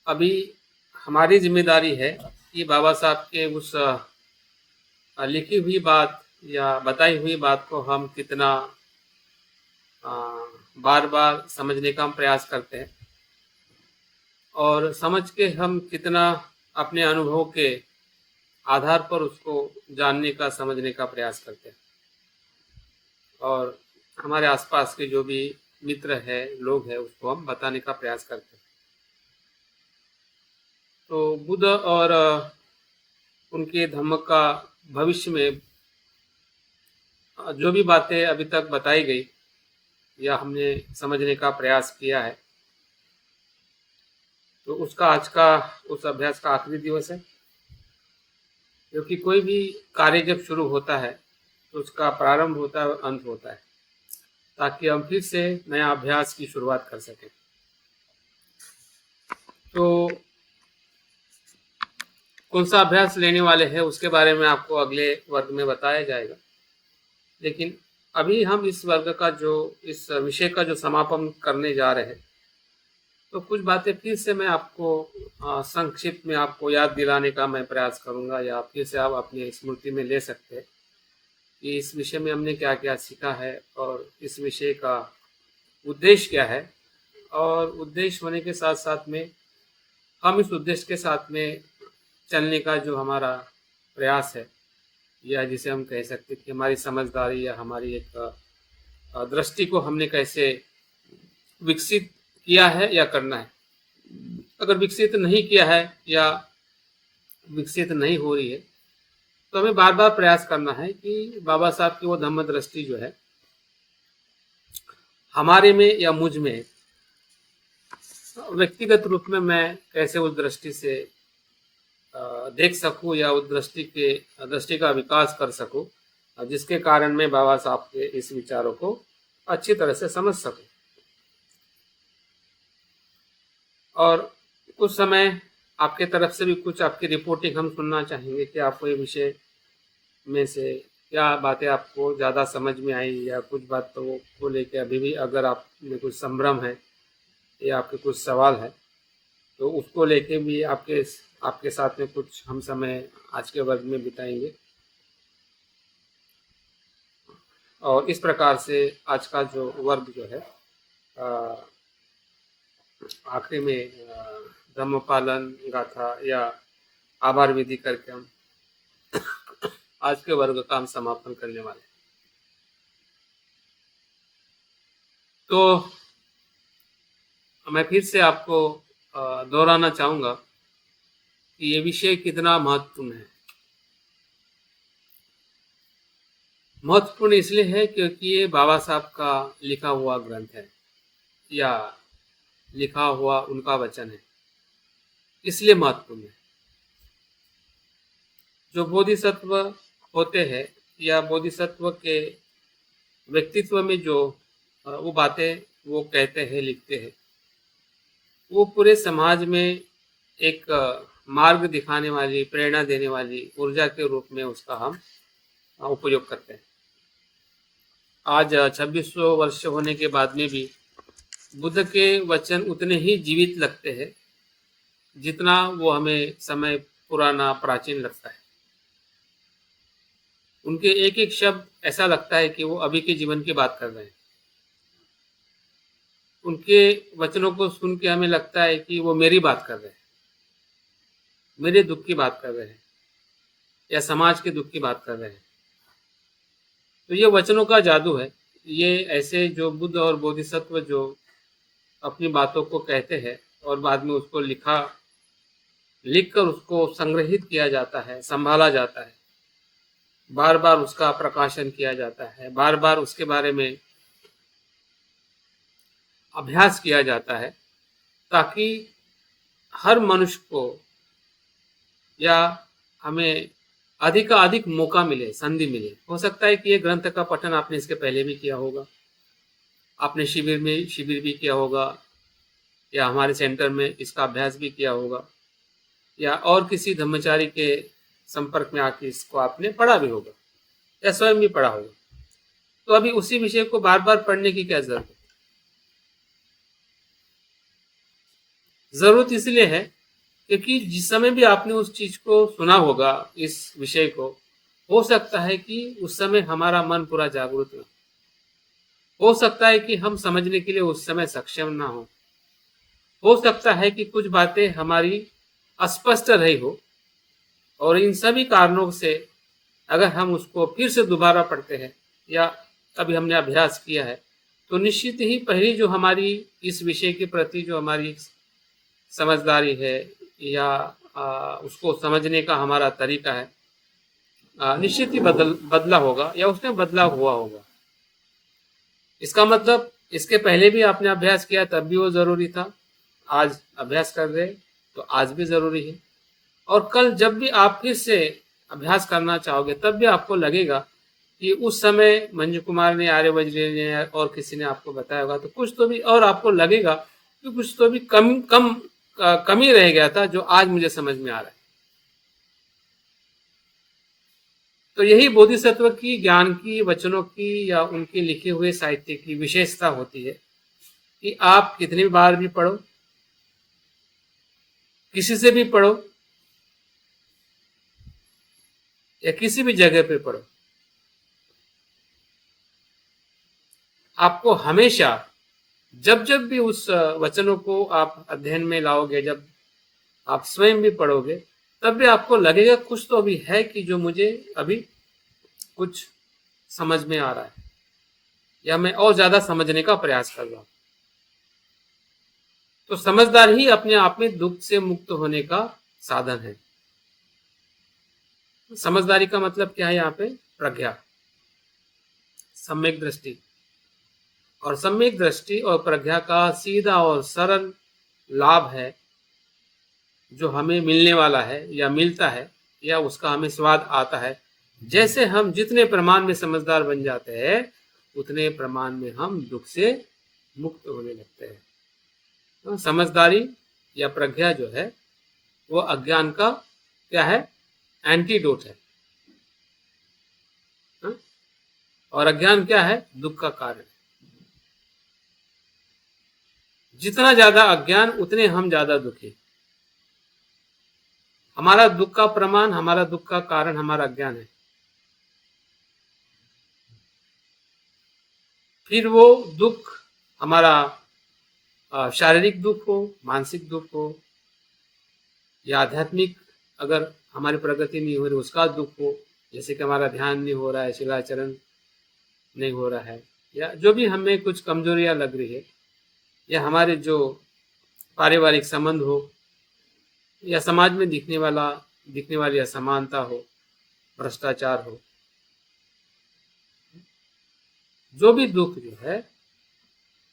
अभी हमारी जिम्मेदारी है कि बाबा साहब के उस लिखी हुई बात या बताई हुई बात को हम कितना बार बार समझने का हम प्रयास करते हैं और समझ के हम कितना अपने अनुभव के आधार पर उसको जानने का समझने का प्रयास करते हैं और हमारे आसपास के जो भी मित्र है लोग हैं उसको हम बताने का प्रयास करते हैं। तो बुद्ध और उनके धम्म का भविष्य में जो भी बातें अभी तक बताई गई या हमने समझने का प्रयास किया है, तो उसका आज का उस अभ्यास का आखिरी दिवस है। क्योंकि कोई भी कार्य जब शुरू होता है तो उसका प्रारंभ होता है और अंत होता है, ताकि हम फिर से नया अभ्यास की शुरुआत कर सकें। तो कौन सा अभ्यास लेने वाले हैं उसके बारे में आपको अगले वर्ग में बताया जाएगा, लेकिन अभी हम इस वर्ग का इस विषय का जो समापन करने जा रहे हैं, तो कुछ बातें फिर से मैं आपको संक्षिप्त में आपको याद दिलाने का मैं प्रयास करूंगा या फिर से आप अपनी स्मृति में ले सकते हैं कि इस विषय में हमने क्या क्या सीखा है और इस विषय का उद्देश्य क्या है। और उद्देश्य होने के साथ साथ में हम इस उद्देश्य के साथ में चलने का जो हमारा प्रयास है, या जिसे हम कह सकते हैं कि हमारी समझदारी या हमारी एक दृष्टि को हमने कैसे विकसित किया है या करना है। अगर विकसित नहीं किया है या विकसित नहीं हो रही है तो हमें बार बार प्रयास करना है कि बाबा साहब की वो धम्म दृष्टि जो है हमारे में या मुझ में व्यक्तिगत रूप में मैं कैसे उस दृष्टि से देख सकूं या उस दृष्टि का विकास कर सकूं, जिसके कारण मैं बाबा साहब के इस विचारों को अच्छी तरह से समझ सकूं। और कुछ समय आपके तरफ से भी कुछ आपकी रिपोर्टिंग हम सुनना चाहेंगे कि आपको ये विषय में से क्या बातें आपको ज़्यादा समझ में आई या कुछ बातों को लेकर अभी भी अगर आप में कुछ संभ्रम है या आपके कुछ सवाल है, तो उसको लेके भी आपके साथ में कुछ हम समय आज के वर्ग में बिताएंगे। और इस प्रकार से आज का जो वर्ग जो है आखिरी में धम्म पालन गाथा या आभार विधि करके हम आज के वर्ग का हम समापन करने वाले हैं। तो मैं फिर से आपको दोहराना चाहूँगा कि ये विषय कितना महत्वपूर्ण है। महत्वपूर्ण इसलिए है क्योंकि ये बाबा साहब का लिखा हुआ ग्रंथ है या लिखा हुआ उनका वचन है, इसलिए महत्वपूर्ण है। जो बोधिसत्व होते हैं या बोधिसत्व के व्यक्तित्व में जो वो बातें वो कहते हैं लिखते हैं, वो पूरे समाज में एक मार्ग दिखाने वाली प्रेरणा देने वाली ऊर्जा के रूप में उसका हम उपयोग करते हैं। आज 2600 वर्ष होने के बाद में भी बुद्ध के वचन उतने ही जीवित लगते हैं जितना वो हमें समय पुराना प्राचीन लगता है। उनके एक एक शब्द ऐसा लगता है कि वो अभी के जीवन की बात कर रहे हैं। उनके वचनों को सुन के हमें लगता है कि वो मेरी बात कर रहे हैं, मेरे दुख की बात कर रहे हैं या समाज के दुख की बात कर रहे हैं। तो ये वचनों का जादू है। ये ऐसे जो बुद्ध और बोधिसत्व जो अपनी बातों को कहते हैं और बाद में उसको लिखकर उसको संग्रहित किया जाता है, संभाला जाता है, बार बार उसका प्रकाशन किया जाता है, बार बार उसके बारे में अभ्यास किया जाता है, ताकि हर मनुष्य को या हमें अधिक मौका मिले, संधि मिले। हो सकता है कि ये ग्रंथ का पठन आपने इसके पहले भी किया होगा, आपने शिविर भी किया होगा या हमारे सेंटर में इसका अभ्यास भी किया होगा या और किसी धम्मचारी के संपर्क में आके इसको आपने पढ़ा भी होगा या स्वयं भी पढ़ा होगा। तो अभी उसी विषय को बार बार पढ़ने की क्या जरूरत है। जरूरत इसलिए है क्योंकि जिस समय भी आपने उस चीज को सुना होगा, इस विषय को, हो सकता है कि उस समय हमारा मन पूरा जागरूक ना हो सकता है कि हम समझने के लिए उस समय सक्षम ना हो सकता है कि कुछ बातें हमारी अस्पष्ट रही हो, और इन सभी कारणों से अगर हम उसको फिर से दोबारा पढ़ते हैं या कभी हमने अभ्यास किया है, तो निश्चित ही पहली जो हमारी इस विषय के प्रति जो हमारी समझदारी है या उसको समझने का हमारा तरीका है, निश्चित ही बदला होगा या उसमें बदलाव हुआ होगा। इसका मतलब इसके पहले भी आपने अभ्यास किया तब भी वो जरूरी था, आज अभ्यास कर रहे तो आज भी जरूरी है, और कल जब भी आप फिर से अभ्यास करना चाहोगे तब भी आपको लगेगा कि उस समय मंजू कुमार ने, आर्यवज्र ने और किसी ने आपको बताया होगा, तो कुछ तो भी और आपको लगेगा कि कुछ तो भी कमी रह गया था जो आज मुझे समझ में आ रहा है। तो यही बोधिसत्व की, ज्ञान की, वचनों की या उनके लिखे हुए साहित्य की विशेषता होती है कि आप कितनी बार भी पढ़ो, किसी से भी पढ़ो या किसी भी जगह पे पढ़ो, आपको हमेशा जब जब भी उस वचनों को आप अध्ययन में लाओगे, जब आप स्वयं भी पढ़ोगे, तब भी आपको लगेगा कुछ तो अभी है कि जो मुझे अभी कुछ समझ में आ रहा है या मैं और ज्यादा समझने का प्रयास कर रहा हूं। तो समझदार ही अपने आप में दुख से मुक्त होने का साधन है। समझदारी का मतलब क्या है यहाँ पे? प्रज्ञा, सम्यक दृष्टि, और सम्यक दृष्टि और प्रज्ञा का सीधा और सरल लाभ है जो हमें मिलने वाला है या मिलता है या उसका हमें स्वाद आता है। जैसे हम जितने प्रमाण में समझदार बन जाते हैं उतने प्रमाण में हम दुख से मुक्त होने लगते हैं। तो समझदारी या प्रज्ञा जो है वो अज्ञान का क्या है? एंटीडोट है। और अज्ञान क्या है? दुख का कारण। जितना ज्यादा अज्ञान उतने हम ज्यादा दुखी। हमारा दुख का प्रमाण, हमारा दुख का कारण हमारा अज्ञान है। फिर वो दुख हमारा शारीरिक दुख हो, मानसिक दुख हो या आध्यात्मिक, अगर हमारी प्रगति नहीं हो रही उसका दुख हो, जैसे कि हमारा ध्यान नहीं हो रहा है, शिलाचरण नहीं हो रहा है, या जो भी हमें कुछ कमजोरियां लग रही है, या हमारे जो पारिवारिक संबंध हो, या समाज में दिखने वाली असमानता हो, भ्रष्टाचार हो, जो भी दुख जो है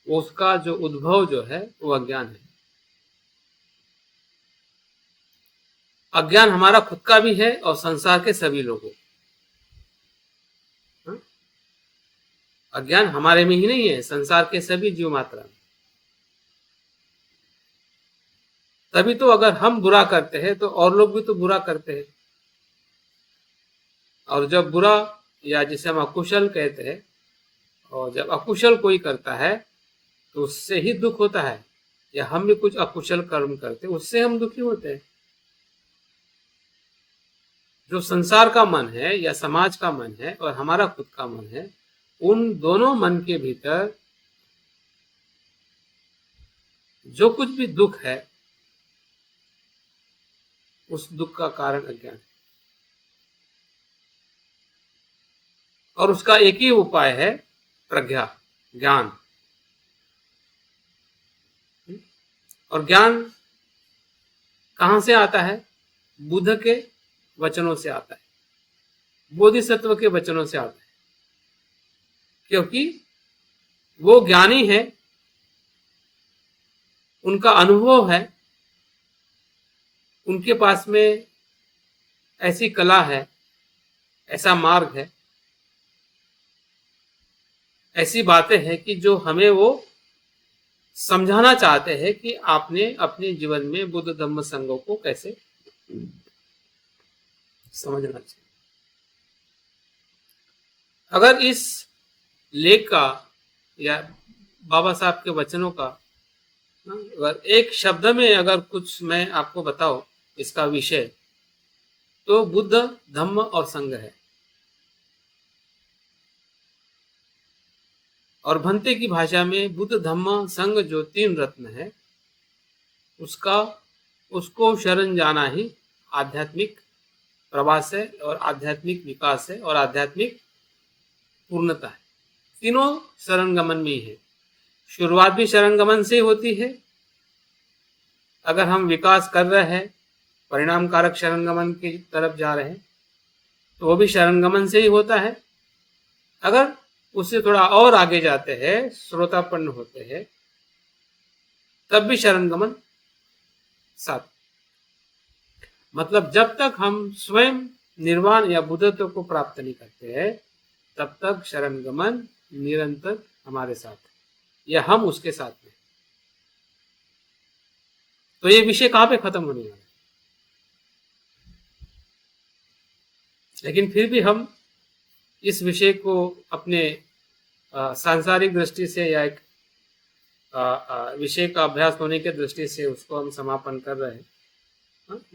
उसका जो उद्भव जो है वो अज्ञान है। अज्ञान हमारा खुद का भी है और संसार के सभी लोगों। अज्ञान हमारे में ही नहीं है, संसार के सभी जीव मात्रा में। तभी तो अगर हम बुरा करते हैं तो और लोग भी तो बुरा करते हैं, और जब बुरा या जिसे हम अकुशल कहते हैं, और जब अकुशल कोई करता है तो उससे ही दुख होता है, या हम भी कुछ अकुशल कर्म करते हैं उससे हम दुखी होते हैं। जो संसार का मन है या समाज का मन है और हमारा खुद का मन है, उन दोनों मन के भीतर जो कुछ भी दुख है उस दुख का कारण अज्ञान है, और उसका एक ही उपाय है प्रज्ञा, ज्ञान। और ज्ञान कहां से आता है? बुद्ध के वचनों से आता है, बोधिसत्व के वचनों से आता है, क्योंकि वो ज्ञानी है, उनका अनुभव है, उनके पास में ऐसी कला है, ऐसा मार्ग है, ऐसी बातें हैं कि जो हमें वो समझाना चाहते हैं कि आपने अपने जीवन में बुद्ध धम्म संघों को कैसे समझना चाहिए। अगर इस लेख का या बाबा साहब के वचनों का अगर एक शब्द में अगर कुछ मैं आपको बताऊं इसका विषय, तो बुद्ध, धम्म और संघ है। और भंते की भाषा में बुद्ध, धम्म, संघ जो 3 रत्न है, उसका उसको शरण जाना ही आध्यात्मिक प्रवास है और आध्यात्मिक विकास है और आध्यात्मिक पूर्णता है। तीनों शरणगमन में ही है। शुरुआत भी शरणगमन से होती है। अगर हम विकास कर रहे हैं, परिणाम कारक शरणगमन की तरफ जा रहे हैं, तो वो भी शरणगमन से ही होता है। अगर उससे थोड़ा और आगे जाते हैं, श्रोतापन्न होते हैं, तब भी शरणगमन साथ। मतलब जब तक हम स्वयं निर्वाण या बुद्धत्व को प्राप्त नहीं करते हैं, तब तक शरणगमन निरंतर हमारे साथ है या हम उसके साथ में। तो ये विषय कहाँ पे खत्म होने वाला है? लेकिन फिर भी हम इस विषय को अपने सांसारिक दृष्टि से या एक विषय का अभ्यास होने के दृष्टि से उसको हम समापन कर रहे हैं।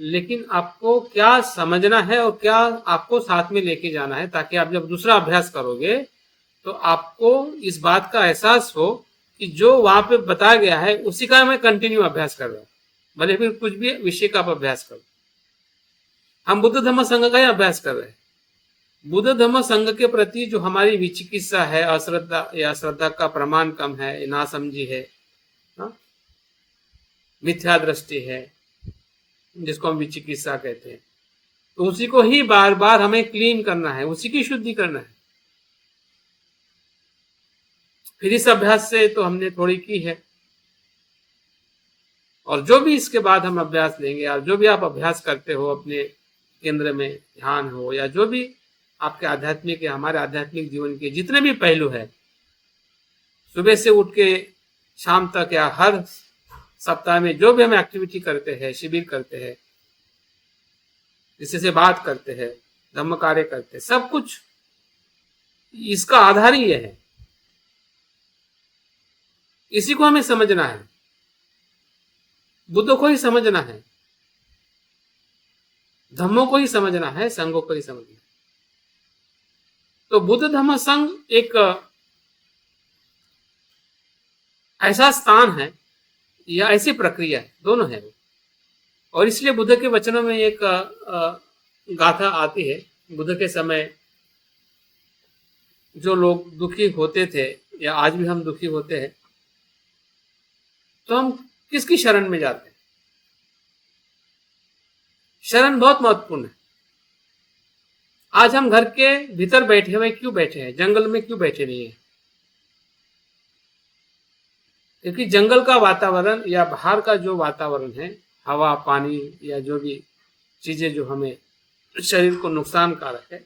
लेकिन आपको क्या समझना है और क्या आपको साथ में लेके जाना है, ताकि आप जब दूसरा अभ्यास करोगे तो आपको इस बात का एहसास हो कि जो वहां पे बताया गया है उसी का मैं कंटिन्यू अभ्यास कर रहा हूँ, भले फिर कुछ भी विषय का आप अभ्यास करो। हम बुद्ध धम्म संघ का ही अभ्यास कर रहे हैं। बुद्ध धम्म संघ के प्रति जो हमारी विचिकित्सा है, अश्रद्धा या श्रद्धा का प्रमाण कम है, नासमझी है, मिथ्या दृष्टि है, जिसको हम विचिकित्सा कहते हैं, तो उसी को ही बार बार हमें क्लीन करना है, उसी की शुद्धि करना है। फिर इस अभ्यास से तो हमने थोड़ी की है, और जो भी इसके बाद हम अभ्यास लेंगे, या जो भी आप अभ्यास करते हो अपने केंद्र में, ध्यान हो या जो भी आपके आध्यात्मिक या हमारे आध्यात्मिक जीवन के जितने भी पहलू है, सुबह से उठ के शाम तक या हर सप्ताह में जो भी हम एक्टिविटी करते हैं, शिविर करते हैं, किसी से बात करते हैं, धम्म कार्य करते हैं, सब कुछ इसका आधार ही यह है। इसी को हमें समझना है, बुद्ध को ही समझना है, धम्मों को ही समझना है, संघों को ही समझना है। तो बुद्ध धम्म संघ एक ऐसा स्थान है या ऐसी प्रक्रिया है, दोनों है। और इसलिए बुद्ध के वचनों में एक गाथा आती है। बुद्ध के समय जो लोग दुखी होते थे, या आज भी हम दुखी होते हैं, तो हम किसकी शरण में जाते हैं? शरण बहुत महत्वपूर्ण है। आज हम घर के भीतर बैठे हुए क्यों बैठे हैं, जंगल में क्यों बैठे नहीं है? क्योंकि जंगल का वातावरण या बाहर का जो वातावरण है, हवा, पानी या जो भी चीजें जो हमें शरीर को नुकसानकारक है,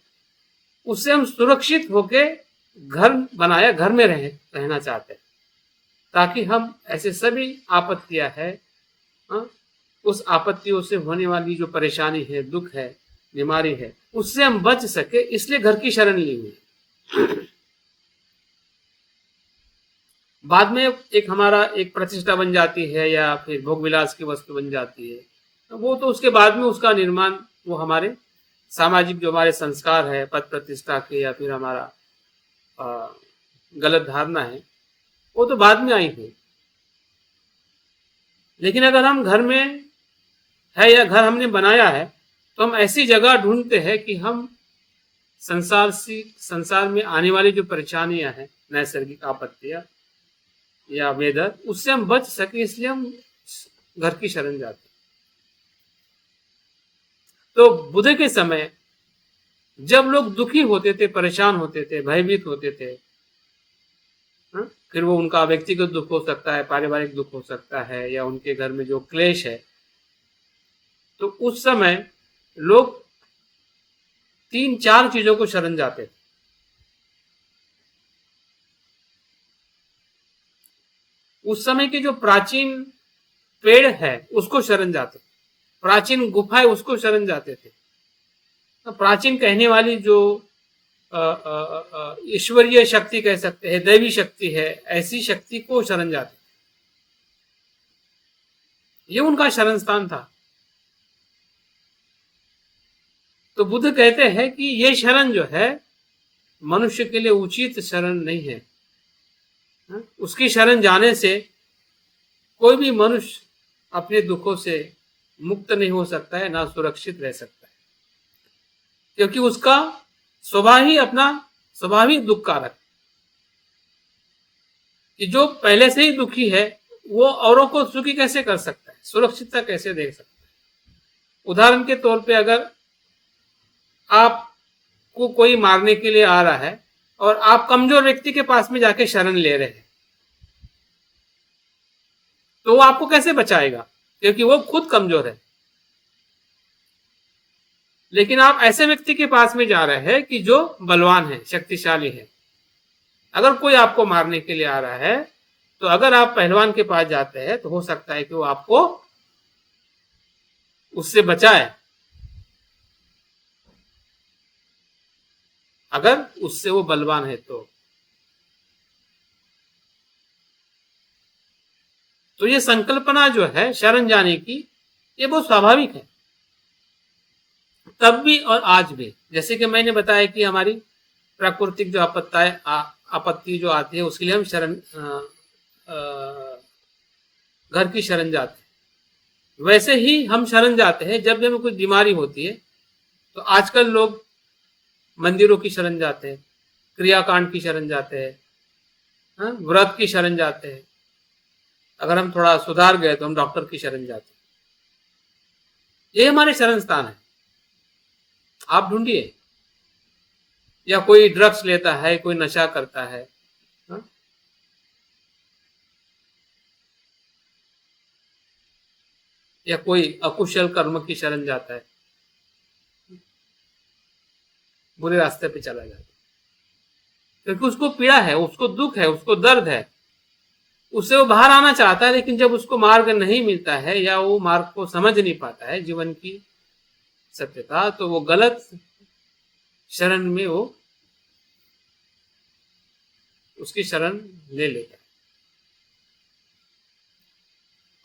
उससे हम सुरक्षित होके घर बनाया, घर में रहना चाहते हैं, ताकि हम ऐसे सभी आपत्तियां है, उस आपत्तियों से होने वाली जो परेशानी है, दुख है, बीमारी है, उससे हम बच सके, इसलिए घर की शरण ली हुई। बाद में एक हमारा एक प्रतिष्ठा बन जाती है या फिर भोग विलास की वस्तु बन जाती है, वो तो उसके बाद में उसका निर्माण, वो हमारे सामाजिक जो हमारे संस्कार है, पद प्रतिष्ठा के, या फिर हमारा गलत धारणा है, वो तो बाद में आई है। लेकिन अगर हम घर में है या घर हमने बनाया है, तो हम ऐसी जगह ढूंढते हैं कि हम संसार में आने वाली जो परेशानियां हैं, नैसर्गिक आपत्तियां या वेदर, उससे हम बच सके, इसलिए हम घर की शरण जाते हैं। तो बुद्ध के समय जब लोग दुखी होते थे, परेशान होते थे, भयभीत होते थे, फिर वो उनका व्यक्तिगत दुख हो सकता है, पारिवारिक दुख हो सकता है, या उनके घर में जो क्लेश है, तो उस समय लोग 3-4 चीजों को शरण जाते थे। उस समय के जो प्राचीन पेड़ है उसको शरण जाते थे, प्राचीन गुफाएं उसको शरण जाते थे, तो प्राचीन कहने वाली जो ईश्वरीय शक्ति कह सकते हैं, दैवी शक्ति है, ऐसी शक्ति को शरण जाते। ये उनका शरण स्थान था। तो बुद्ध कहते हैं कि ये शरण जो है मनुष्य के लिए उचित शरण नहीं है। उसकी शरण जाने से कोई भी मनुष्य अपने दुखों से मुक्त नहीं हो सकता है, ना सुरक्षित रह सकता है, क्योंकि उसका स्वाभाविक दुख कारक, कि जो पहले से ही दुखी है वो औरों को सुखी कैसे कर सकता है, सुरक्षितता कैसे दे सकता है। उदाहरण के तौर पे अगर आपको कोई मारने के लिए आ रहा है और आप कमजोर व्यक्ति के पास में जाके शरण ले रहे हैं, तो वो आपको कैसे बचाएगा, क्योंकि वो खुद कमजोर है। लेकिन आप ऐसे व्यक्ति के पास में जा रहे हैं कि जो बलवान है, शक्तिशाली है। अगर कोई आपको मारने के लिए आ रहा है तो अगर आप पहलवान के पास जाते हैं तो हो सकता है कि वो आपको उससे बचाए, अगर उससे वो बलवान है तो ये संकल्पना जो है शरण जाने की, ये बहुत स्वाभाविक है, तब भी और आज भी। जैसे कि मैंने बताया कि हमारी प्राकृतिक जो आपत्ति जो आती है उसके लिए हम घर की शरण जाते हैं, वैसे ही हम शरण जाते हैं जब भी हमें कोई बीमारी होती है। तो आजकल लोग मंदिरों की शरण जाते हैं, क्रियाकांड की शरण जाते हैं, व्रत की शरण जाते हैं। अगर हम थोड़ा सुधार गए तो हम डॉक्टर की शरण जाते हैं। ये हमारे शरण स्थान है, आप ढूंढिए। या कोई ड्रग्स लेता है, कोई नशा करता है, या कोई अकुशल कर्म की शरण जाता है, बुरे रास्ते पे चला जाता है, क्योंकि उसको पीड़ा है, उसको दुख है, उसको दर्द है, उससे वो बाहर आना चाहता है। लेकिन जब उसको मार्ग नहीं मिलता है या वो मार्ग को समझ नहीं पाता है, जीवन की सत्यता, तो वो गलत शरण में वो उसकी शरण ले लेता है।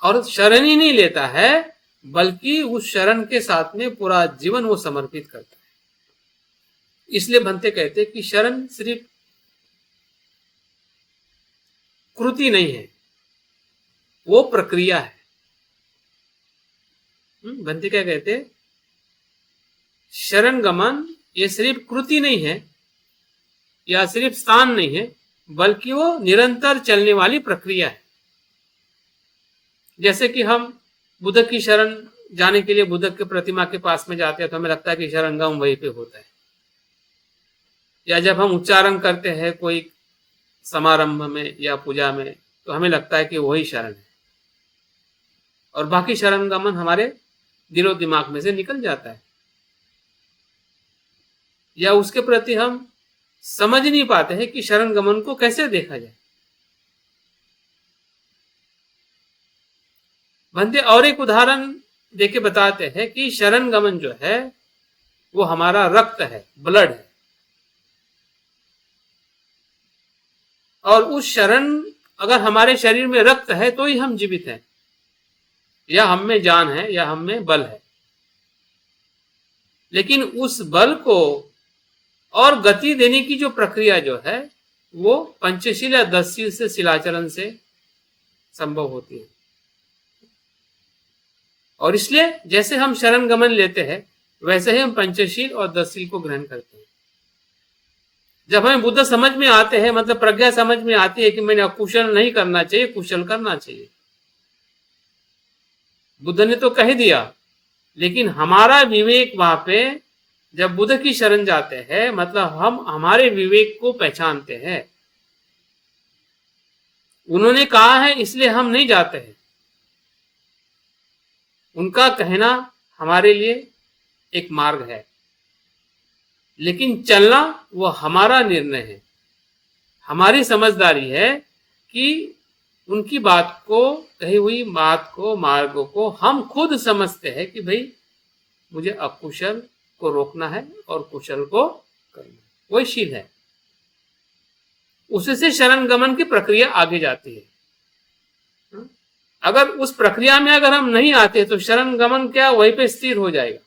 और शरण ही नहीं लेता है बल्कि उस शरण के साथ में पूरा जीवन वो समर्पित करता है। इसलिए भंते कहते हैं कि शरण सिर्फ कृति नहीं है, वो प्रक्रिया है। भंते क्या कहते, शरण गमन ये सिर्फ कृति नहीं है या सिर्फ स्थान नहीं है, बल्कि वो निरंतर चलने वाली प्रक्रिया है। जैसे कि हम बुद्ध की शरण जाने के लिए बुद्ध के प्रतिमा के पास में जाते हैं तो हमें लगता है कि शरणगम वहीं पे होता है, या जब हम उच्चारण करते हैं कोई समारंभ में या पूजा में तो हमें लगता है कि वही शरण है, और बाकी शरण गमन हमारे दिलो दिमाग में से निकल जाता है, या उसके प्रति हम समझ नहीं पाते हैं कि शरण गमन को कैसे देखा जाए। भंते और एक उदाहरण देके बताते हैं कि शरण गमन जो है वो हमारा रक्त है, ब्लड है, और उस शरण अगर हमारे शरीर में रक्त है तो ही हम जीवित हैं, या हम में जान है, या हम में बल है। लेकिन उस बल को और गति देने की जो प्रक्रिया जो है वो पंचशील या 10शील से शिलाचरण से संभव होती है। और इसलिए जैसे हम शरण गमन लेते हैं वैसे ही हम पंचशील और 10शील को ग्रहण करते हैं। जब हमें बुद्ध समझ में आते हैं, मतलब प्रज्ञा समझ में आती है कि मैंने अकुशल नहीं करना चाहिए, कुशल करना चाहिए। बुद्ध ने तो कह दिया, लेकिन हमारा विवेक वहां पे जब बुद्ध की शरण जाते हैं, मतलब हम हमारे विवेक को पहचानते हैं। उन्होंने कहा है इसलिए हम नहीं जाते हैं, उनका कहना हमारे लिए एक मार्ग है, लेकिन चलना वो हमारा निर्णय है। हमारी समझदारी है कि उनकी बात को, कही हुई बात को, मार्ग को हम खुद समझते हैं कि भाई मुझे अकुशल को रोकना है और कुशल को करना, वही शील है। उससे शरण गमन की प्रक्रिया आगे जाती है। अगर उस प्रक्रिया में अगर हम नहीं आते तो शरण गमन क्या वहीं पे स्थिर हो जाएगा,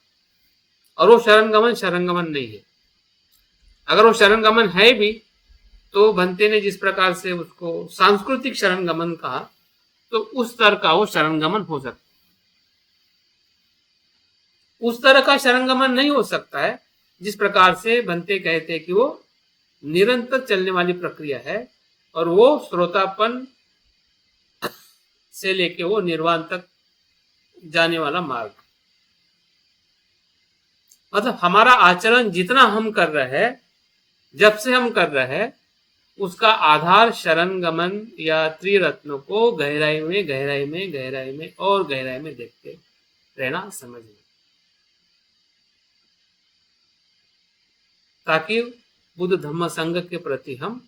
और वो शरण गमन नहीं है। अगर वो शरण गमन है भी तो भंते ने जिस प्रकार से उसको सांस्कृतिक शरण गमन कहा, तो उस तरह का वो शरण गमन हो सकता है। उस तरह का शरण गमन नहीं हो सकता है जिस प्रकार से भंते कहते हैं कि वो निरंतर चलने वाली प्रक्रिया है, और वो श्रोतापन से लेके वो निर्वाण तक जाने वाला मार्ग। मतलब हमारा आचरण जितना हम कर रहे हैं, जब से हम कर रहे हैं, उसका आधार शरण गमन या त्रिरत्नों को गहराई में गहराई में गहराई में और गहराई में देखते रहना, समझना, ताकि बुद्ध धम्म संघ के प्रति हम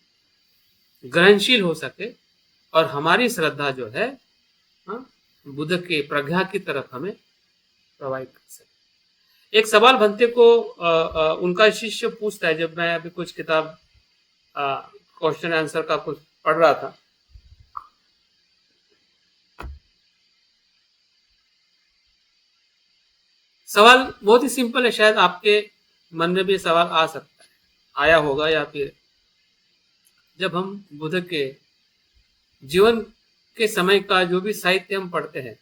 ग्रहणशील हो सके और हमारी श्रद्धा जो है बुद्ध के प्रज्ञा की तरफ हमें प्रवाहित कर सके। एक सवाल भंते को उनका शिष्य पूछता है, जब मैं अभी कुछ किताब क्वेश्चन आंसर का कुछ पढ़ रहा था, सवाल बहुत ही सिंपल है, शायद आपके मन में भी सवाल आ सकता है, आया होगा, या फिर जब हम बुद्ध के जीवन के समय का जो भी साहित्य हम पढ़ते हैं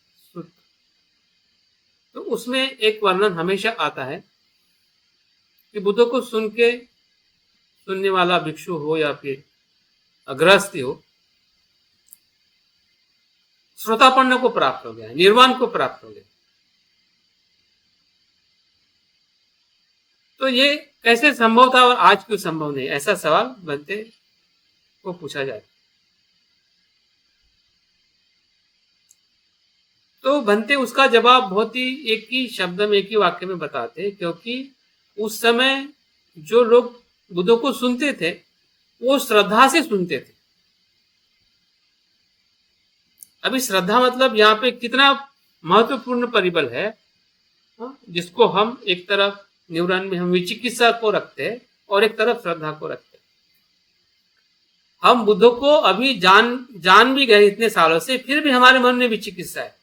तो उसमें एक वर्णन हमेशा आता है कि बुद्ध को सुनने वाला भिक्षु हो या फिर गृहस्थी हो, श्रोतापन्न को प्राप्त हो गया, निर्वाण को प्राप्त हो गया। तो ये कैसे संभव था और आज क्यों संभव नहीं, ऐसा सवाल भंते को पूछा जाए। तो भंते उसका जवाब बहुत ही एक ही शब्द में, एक ही वाक्य में बताते, क्योंकि उस समय जो लोग बुद्ध को सुनते थे वो श्रद्धा से सुनते थे। अभी श्रद्धा मतलब यहाँ पे कितना महत्वपूर्ण परिबल है, जिसको हम एक तरफ न्यूरॉन में हम विचिकित्सा को रखते हैं और एक तरफ श्रद्धा को रखते हैं। हम बुद्ध को अभी जान भी गए इतने सालों से, फिर भी हमारे मन में विचिकित्सा है।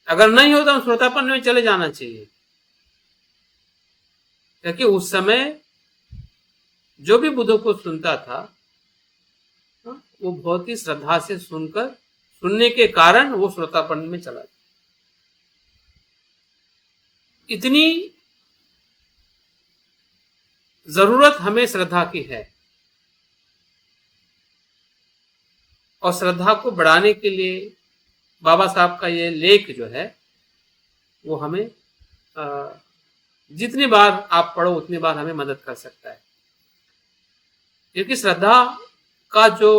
अगर नहीं हो तो हम श्रोतापन में चले जाना चाहिए, क्योंकि उस समय जो भी बुद्ध को सुनता था वो बहुत ही श्रद्धा से सुनने के कारण वो श्रोतापन में चला। इतनी जरूरत हमें श्रद्धा की है, और श्रद्धा को बढ़ाने के लिए बाबा साहब का ये लेख जो है वो हमें जितनी बार आप पढ़ो उतनी बार हमें मदद कर सकता है, क्योंकि श्रद्धा का जो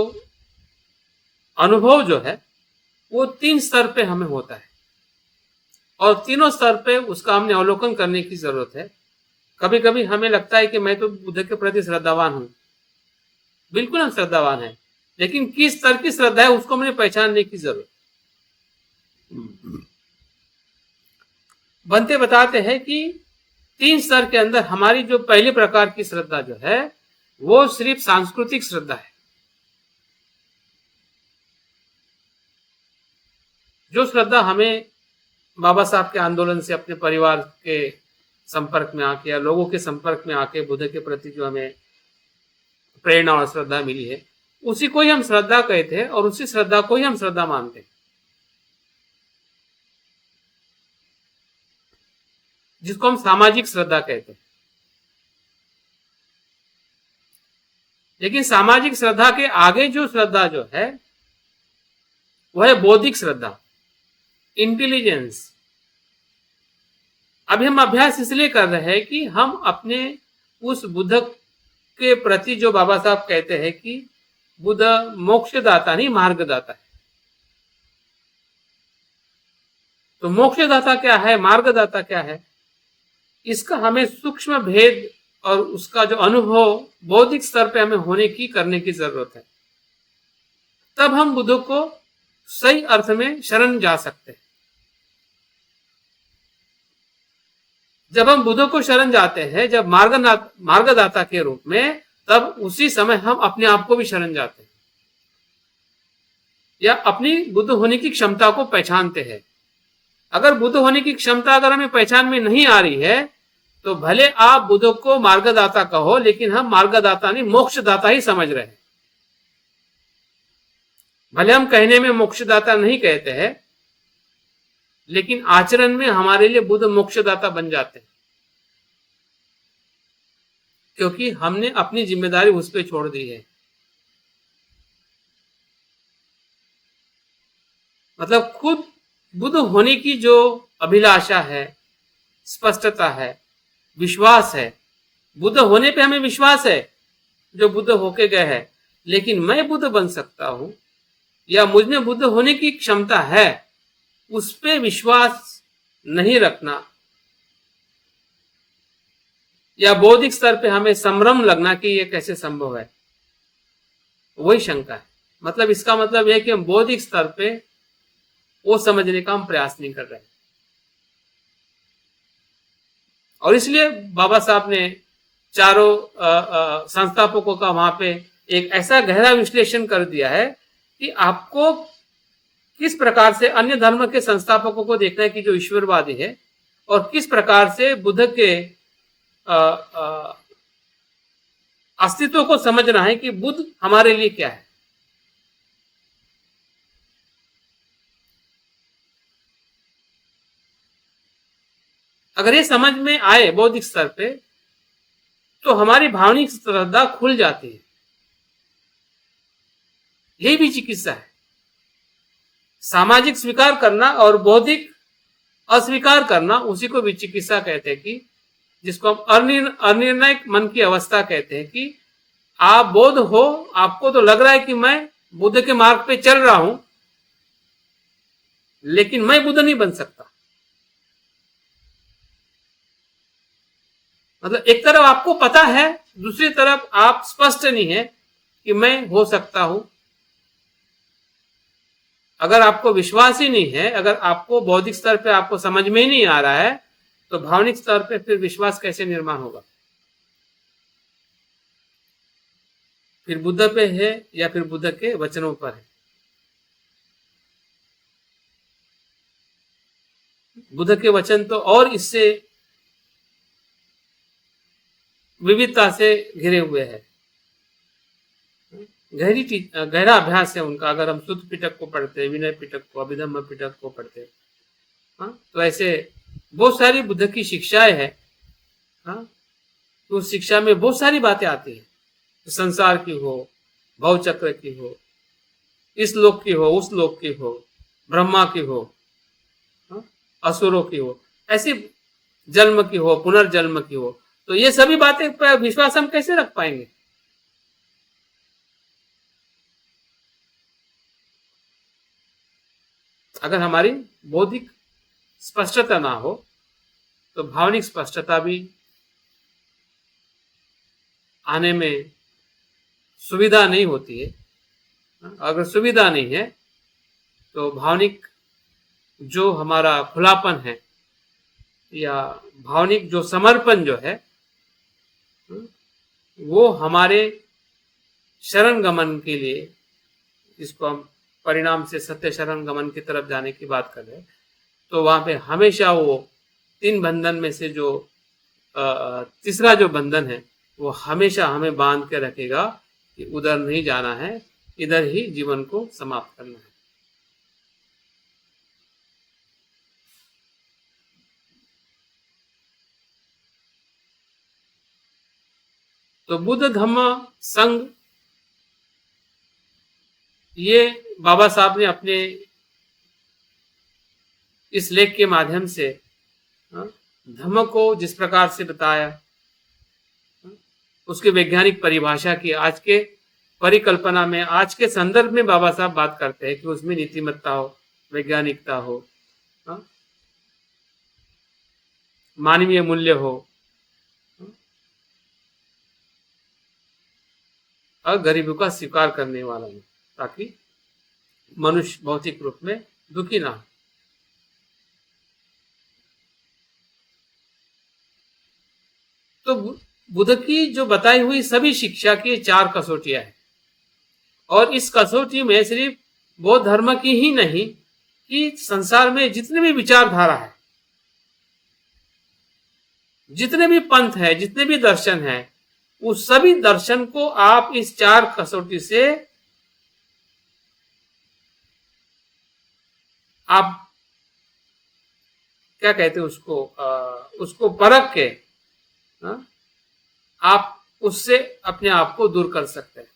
अनुभव जो है वो 3 स्तर पे हमें होता है, और तीनों स्तर पे उसका हमने अवलोकन करने की जरूरत है। कभी कभी हमें लगता है कि मैं तो बुद्ध के प्रति श्रद्धावान हूं, बिल्कुल हम श्रद्धावान हैं, लेकिन किस स्तर की श्रद्धा है उसको हमने पहचानने की जरूरत। भंते बताते हैं कि 3 स्तर के अंदर हमारी जो पहले प्रकार की श्रद्धा जो है वो सिर्फ सांस्कृतिक श्रद्धा है। जो श्रद्धा हमें बाबा साहब के आंदोलन से अपने परिवार के संपर्क में आके या लोगों के संपर्क में आके बुद्ध के प्रति जो हमें प्रेरणा और श्रद्धा मिली है, उसी को ही हम श्रद्धा कहते हैं और उसी श्रद्धा को ही हम श्रद्धा मानते हैं, जिसको हम सामाजिक श्रद्धा कहते हैं। लेकिन सामाजिक श्रद्धा के आगे जो श्रद्धा जो है वह है बौद्धिक श्रद्धा, इंटेलिजेंस। अभी हम अभ्यास इसलिए कर रहे हैं कि हम अपने उस बुद्ध के प्रति जो बाबा साहब कहते हैं कि बुद्ध मोक्षदाता नहीं मार्गदाता है, तो मोक्षदाता क्या है, मार्गदाता क्या है, इसका हमें सूक्ष्म भेद और उसका जो अनुभव बौद्धिक स्तर पे हमें होने की करने की जरूरत है। तब हम बुद्ध को सही अर्थ में शरण जा सकते हैं। जब हम बुद्ध को शरण जाते हैं, जब मार्गदाता के रूप में, तब उसी समय हम अपने आप को भी शरण जाते हैं। या अपनी बुद्ध होने की क्षमता को पहचानते हैं। अगर बुद्ध होने की क्षमता अगर हमें पहचान में नहीं आ रही है तो भले आप बुद्ध को मार्गदाता कहो, लेकिन हम मार्गदाता नहीं मोक्षदाता ही समझ रहे हैं। भले हम कहने में मोक्षदाता नहीं कहते हैं, लेकिन आचरण में हमारे लिए बुद्ध मोक्षदाता बन जाते हैं, क्योंकि हमने अपनी जिम्मेदारी उस पर छोड़ दी है। मतलब खुद बुद्ध होने की जो अभिलाषा है, स्पष्टता है, विश्वास है, बुद्ध होने पे हमें विश्वास है जो बुद्ध होके गए हैं, लेकिन मैं बुद्ध बन सकता हूं या मुझ में बुद्ध होने की क्षमता है, उस पे विश्वास नहीं रखना या बौद्धिक स्तर पे हमें संभ्रम लगना कि ये कैसे संभव है, वही शंका है। मतलब इसका मतलब यह कि हम बौद्धिक स्तर पे वो समझने का हम प्रयास नहीं कर रहे। और इसलिए बाबा साहब ने चारों संस्थापकों का वहां पे एक ऐसा गहरा विश्लेषण कर दिया है कि आपको किस प्रकार से अन्य धर्म के संस्थापकों को देखना है कि जो ईश्वरवादी है, और किस प्रकार से बुद्ध के अस्तित्व को समझना है कि बुद्ध हमारे लिए क्या है। अगर ये समझ में आए बौद्धिक स्तर पे तो हमारी भावनिक श्रद्धा खुल जाती है। यही भी चिकित्सा है। सामाजिक स्वीकार करना और बौद्धिक अस्वीकार करना, उसी को विचिकित्सा कहते हैं, कि जिसको हम अनिर्णायक मन की अवस्था कहते हैं, कि आप बौद्ध हो, आपको तो लग रहा है कि मैं बुद्ध के मार्ग पे चल रहा हूं, लेकिन मैं बुद्ध नहीं बन सकता। मतलब एक तरफ आपको पता है, दूसरी तरफ आप स्पष्ट नहीं है कि मैं हो सकता हूं। अगर आपको विश्वास ही नहीं है, अगर आपको बौद्धिक स्तर पे आपको समझ में ही नहीं आ रहा है, तो भावनिक स्तर पे फिर विश्वास कैसे निर्माण होगा? फिर बुद्ध पे है या फिर बुद्ध के वचनों पर है? बुद्ध के वचन तो और इससे विविधता से घिरे हुए हैं। गहरा अभ्यास है उनका। अगर हम शुद्ध पिटक को पढ़ते, विनय पिटक को, अभिधम्म पिटक को पढ़ते, तो ऐसे बहुत सारी बुद्ध की शिक्षाएं हैं। तो उस शिक्षा में बहुत सारी बातें आती हैं, तो संसार की हो, भव चक्र की हो, इस लोक की हो, उस लोक की हो, ब्रह्मा की हो, असुरों की हो, ऐसी जन्म की हो, पुनर्जन्म की हो, तो ये सभी बातें पर विश्वास हम कैसे रख पाएंगे? अगर हमारी बौद्धिक स्पष्टता ना हो तो भावनिक स्पष्टता भी आने में सुविधा नहीं होती है। अगर सुविधा नहीं है तो भावनिक जो हमारा खुलापन है या भावनिक जो समर्पण जो है, वो हमारे शरण गमन के लिए, जिसको हम परिणाम से सत्य शरण गमन की तरफ जाने की बात कर रहे हैं, तो वहां पे हमेशा वो 3 बंधन में से जो तीसरा जो बंधन है, वो हमेशा हमें बांध के रखेगा कि उधर नहीं जाना है, इधर ही जीवन को समाप्त करना है। तो बुद्ध धम्म संघ, ये बाबा साहब ने अपने इस लेख के माध्यम से धम्म को जिस प्रकार से बताया, उसकी वैज्ञानिक परिभाषा की, आज के परिकल्पना में, आज के संदर्भ में बाबा साहब बात करते हैं कि उसमें नीतिमत्ता हो, वैज्ञानिकता हो, मानवीय मूल्य हो, और गरीबों का स्वीकार करने वाला हो, ताकि मनुष्य भौतिक रूप में दुखी ना हो। तो बुद्ध की जो बताई हुई सभी शिक्षा की 4 कसौटियां हैं, और इस कसौटी में सिर्फ बौद्ध धर्म की ही नहीं कि संसार में जितने भी विचारधारा है, जितने भी पंथ है, जितने भी दर्शन है, उस सभी दर्शन को आप इस 4 कसौटी से आप क्या कहते हैं उसको परख के आप उससे अपने आप को दूर कर सकते हैं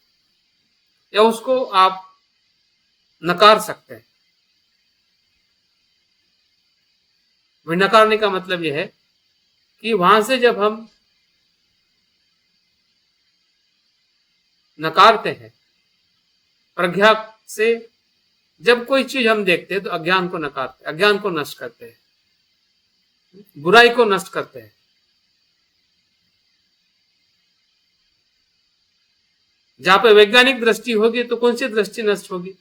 या उसको आप नकार सकते हैं। नकारने का मतलब यह है कि वहां से जब हम नकारते हैं, प्रज्ञा से जब कोई चीज हम देखते हैं तो अज्ञान को नकारते हैं, अज्ञान को नष्ट करते हैं, बुराई को नष्ट करते हैं। जहां पे वैज्ञानिक दृष्टि होगी तो कौन सी दृष्टि नष्ट होगी?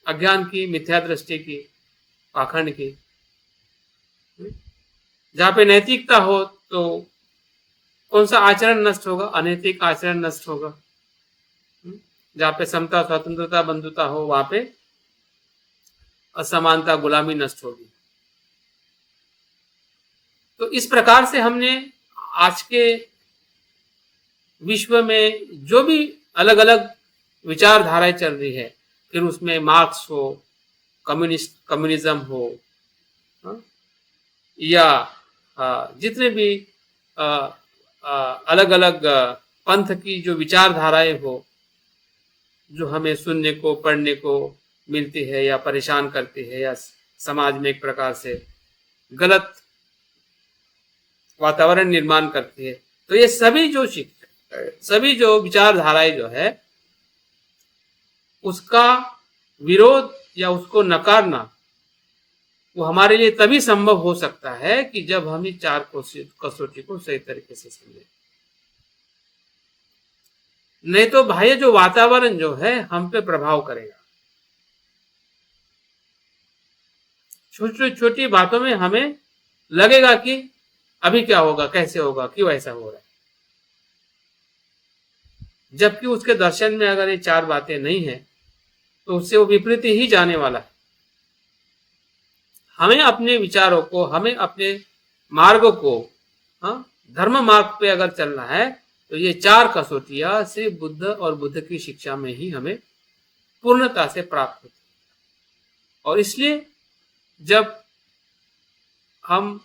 अज्ञान की, मिथ्या दृष्टि की, पाखंड की। जहां पे नैतिकता हो तो कौन सा आचरण नष्ट होगा? अनैतिक आचरण नष्ट होगा। जहां पे समता, स्वतंत्रता, बंधुता हो वहां पे असमानता, गुलामी नष्ट होगी। तो इस प्रकार से हमने आज के विश्व में जो भी अलग अलग विचारधाराएं चल रही है, फिर उसमें मार्क्स हो, कम्युनिज्म हो, या जितने भी अलग अलग पंथ की जो विचारधाराएं हो, जो हमें सुनने को, पढ़ने को मिलती है या परेशान करती है या समाज में एक प्रकार से गलत वातावरण निर्माण करती है, तो ये सभी जो विचारधाराएं जो है उसका विरोध या उसको नकारना वो हमारे लिए तभी संभव हो सकता है कि जब हम इस 4 कसौटी को सही तरीके से समझें। नहीं तो बाह्य जो वातावरण जो है हम पे प्रभाव करेगा। छोटी छोटी बातों में हमें लगेगा कि अभी क्या होगा, कैसे होगा, क्यों ऐसा हो रहा है, जबकि उसके दर्शन में अगर ये 4 बातें नहीं है तो उससे वो विपरीत ही जाने वाला है। हमें अपने विचारों को, हमें अपने मार्ग को, धर्म मार्ग पे अगर चलना है तो ये 4 कसौटियां सिर्फ बुद्ध और बुद्ध की शिक्षा में ही हमें पूर्णता से प्राप्त होती है। और इसलिए जब हम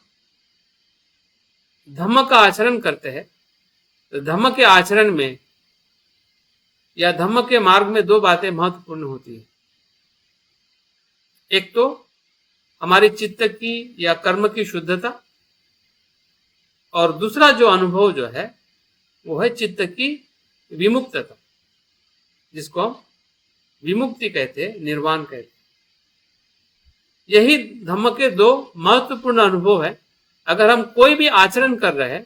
धम्म का आचरण करते हैं तो धम्म के आचरण में या धम्म के मार्ग में 2 बातें महत्वपूर्ण होती है। एक तो हमारी चित्त की या कर्म की शुद्धता, और दूसरा जो अनुभव जो है वो है चित्त की विमुक्तता, जिसको हम विमुक्ति कहते हैं, निर्वाण कहते हैं। यही धम्म के 2 महत्वपूर्ण अनुभव है। अगर हम कोई भी आचरण कर रहे हैं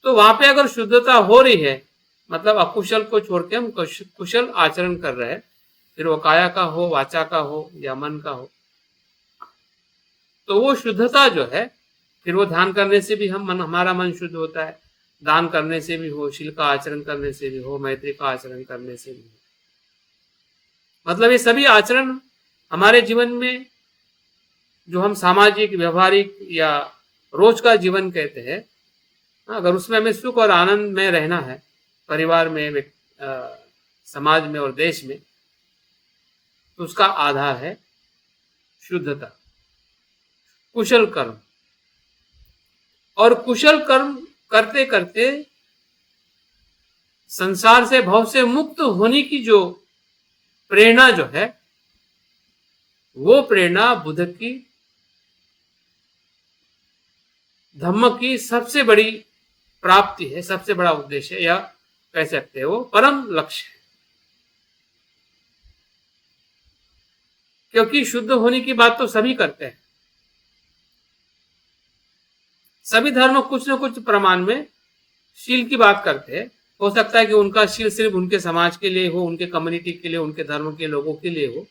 तो वहां पे अगर शुद्धता हो रही है, मतलब अकुशल को छोड़ के हम कुशल आचरण कर रहे हैं, फिर वो काया का हो, वाचा का हो या मन का हो, तो वो शुद्धता जो है, फिर वो ध्यान करने से भी हमारा मन शुद्ध होता है, दान करने से भी हो, शील का आचरण करने से भी हो, मैत्री का आचरण करने से भी हो। मतलब ये सभी आचरण हमारे जीवन में जो हम सामाजिक, व्यवहारिक या रोज का जीवन कहते हैं, अगर उसमें हमें सुख और आनंद में रहना है, परिवार में, समाज में और देश में, तो उसका आधार है शुद्धता, कुशल कर्म। और कुशल कर्म करते करते संसार से, भव से मुक्त होने की जो प्रेरणा जो है, वो प्रेरणा बुद्ध की, धम्म की सबसे बड़ी प्राप्ति है, सबसे बड़ा उद्देश्य है, या कह सकते हैं वो परम लक्ष्य है। क्योंकि शुद्ध होने की बात तो सभी करते हैं, सभी धर्म कुछ न कुछ प्रमाण में शील की बात करते हैं। हो सकता है कि उनका शील सिर्फ उनके समाज के लिए हो, उनके कम्युनिटी के लिए, उनके धर्म के लोगों के लिए हो,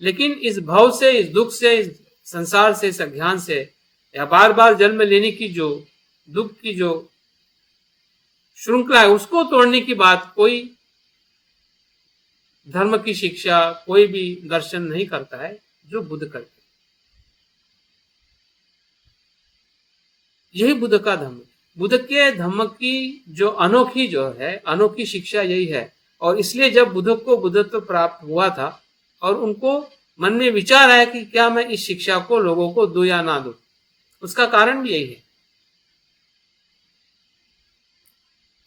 लेकिन इस भव से, इस दुख से, इस संसार से, इस अज्ञान से, या बार बार जन्म लेने की जो दुख की जो श्रृंखला है, उसको तोड़ने की बात कोई धर्म की शिक्षा, कोई भी दर्शन नहीं करता है जो बुद्ध करते। यही बुद्ध का धर्म। बुद्ध के धर्म की जो अनोखी शिक्षा यही है। और इसलिए जब बुद्ध को बुद्धत्व प्राप्त हुआ था और उनको मन में विचार आया कि क्या मैं इस शिक्षा को लोगों को दूं या ना दूं, उसका कारण भी यही है।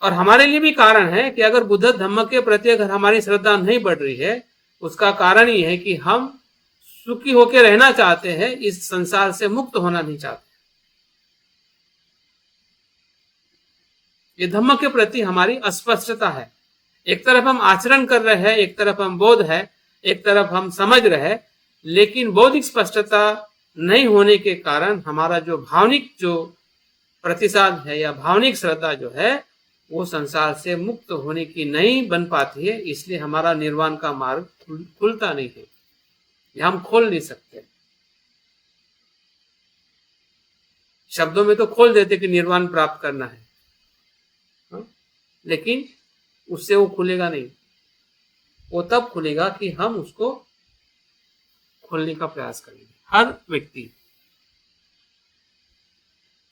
और हमारे लिए भी कारण है कि अगर बुद्ध धर्म के प्रति अगर हमारी श्रद्धा नहीं बढ़ रही है, उसका कारण ये है कि हम सुखी होकर रहना चाहते हैं, इस संसार से मुक्त होना नहीं चाहते। ये धम्म के प्रति हमारी अस्पष्टता है। एक तरफ हम आचरण कर रहे हैं, एक तरफ हम बोध है, एक तरफ हम समझ रहे हैं, लेकिन बौद्धिक स्पष्टता नहीं होने के कारण हमारा जो भावनिक जो प्रतिसाद है या भावनिक श्रद्धा जो है वो संसार से मुक्त होने की नहीं बन पाती है। इसलिए हमारा निर्वाण का मार्ग खुलता नहीं है, या हम खोल नहीं सकते। शब्दों में तो खोल देते कि निर्वाण प्राप्त करना है, लेकिन उससे वो खुलेगा नहीं। वो तब खुलेगा कि हम उसको खोलने का प्रयास करेंगे, हर व्यक्ति।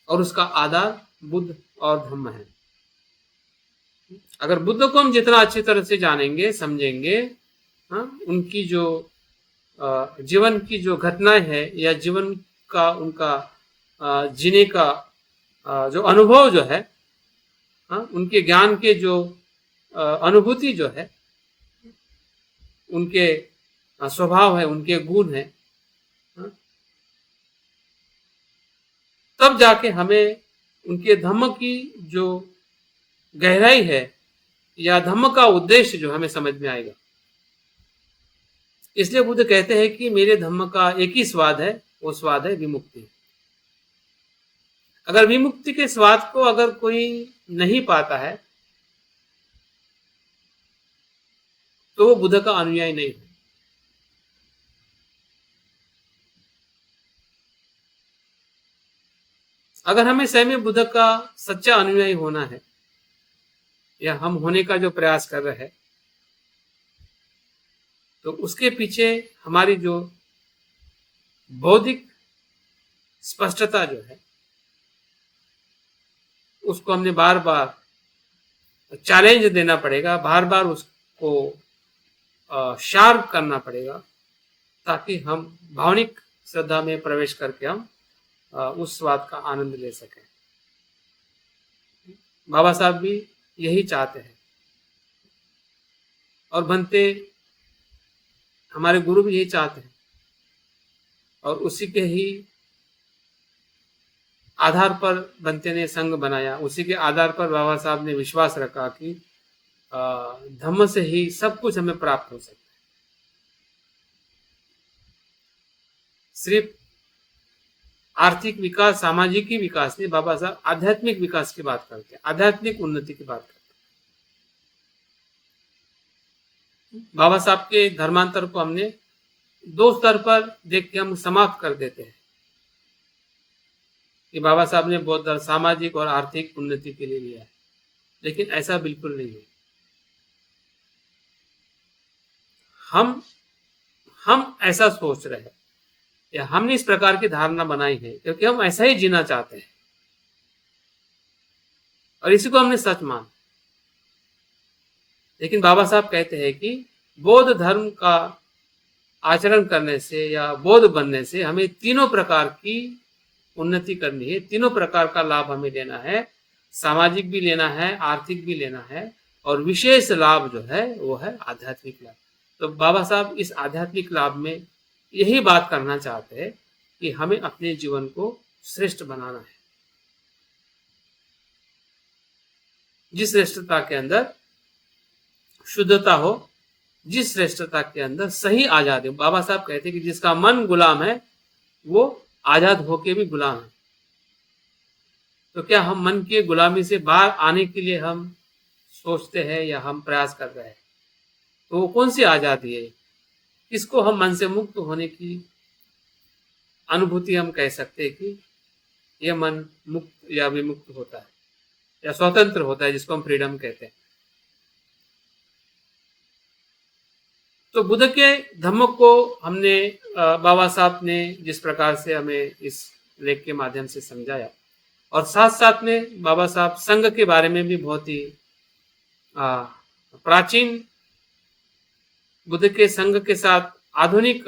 और उसका आधार बुद्ध और धम्म है। अगर बुद्ध को हम जितना अच्छी तरह से जानेंगे, समझेंगे, उनकी जो जीवन की जो घटनाएं है या जीवन का उनका जीने का जो अनुभव जो है, उनके ज्ञान के जो अनुभूति जो है, उनके स्वभाव है, उनके गुण है, तब जाके हमें उनके धम्म की जो गहराई है या धम्म का उद्देश्य जो हमें समझ में आएगा। इसलिए बुद्ध कहते हैं कि मेरे धम्म का एक ही स्वाद है, वो स्वाद है विमुक्ति। अगर विमुक्ति के स्वाद को अगर कोई नहीं पाता है तो वो बुद्ध का अनुयायी नहीं है। अगर हमें सही में बुद्ध का सच्चा अनुयायी होना है या हम होने का जो प्रयास कर रहे हैं, तो उसके पीछे हमारी जो बौद्धिक स्पष्टता जो है उसको हमने बार बार चैलेंज देना पड़ेगा, बार बार उसको शार्प करना पड़ेगा, ताकि हम भावनिक श्रद्धा में प्रवेश करके हम उस स्वाद का आनंद ले सकें। बाबा साहब भी यही चाहते हैं और बनते हमारे गुरु भी यही चाहते हैं, और उसी के ही आधार पर बनते ने संघ बनाया। उसी के आधार पर बाबा साहब ने विश्वास रखा कि धम्म से ही सब कुछ हमें प्राप्त हो सकता है। सिर्फ आर्थिक विकास, सामाजिक ही विकास नहीं, बाबा साहब आध्यात्मिक विकास की बात करते हैं, आध्यात्मिक उन्नति की बात करते हैं। बाबा साहब के धर्मांतर को हमने दो स्तर पर देख के हम समाप्त कर देते हैं कि बाबा साहब ने बौद्ध धर्म सामाजिक और आर्थिक उन्नति के लिए लिया है, लेकिन ऐसा बिल्कुल नहीं है। हम ऐसा सोच रहे हैं या हमने इस प्रकार की धारणा बनाई है क्योंकि हम ऐसा ही जीना चाहते हैं और इसी को हमने सच माना। लेकिन बाबा साहब कहते हैं कि बौद्ध धर्म का आचरण करने से या बौद्ध बनने से हमें तीनों प्रकार की उन्नति करनी है, तीनों प्रकार का लाभ हमें लेना है, सामाजिक भी लेना है, आर्थिक भी लेना है, और विशेष लाभ जो है वो है आध्यात्मिक लाभ। तो बाबा साहब इस आध्यात्मिक लाभ में यही बात करना चाहते हैं कि हमें अपने जीवन को श्रेष्ठ बनाना है, जिस श्रेष्ठता के अंदर शुद्धता हो, जिस श्रेष्ठता के अंदर सही आजादी हो। बाबा साहब कहते हैं कि जिसका मन गुलाम है वो आजाद होके भी गुलाम है। तो क्या हम मन की गुलामी से बाहर आने के लिए हम सोचते हैं या हम प्रयास कर रहे हैं? तो वो कौन सी आजादी है? किसको हम मन से मुक्त होने की अनुभूति हम कह सकते हैं कि यह मन मुक्त या विमुक्त होता है, या स्वतंत्र होता है, जिसको हम फ्रीडम कहते हैं। तो बुद्ध के धम्म को हमने बाबा साहब ने जिस प्रकार से हमें इस लेख के माध्यम से समझाया, और साथ साथ में बाबा साहब संघ के बारे में भी बहुत ही प्राचीन बुद्ध के संघ के साथ आधुनिक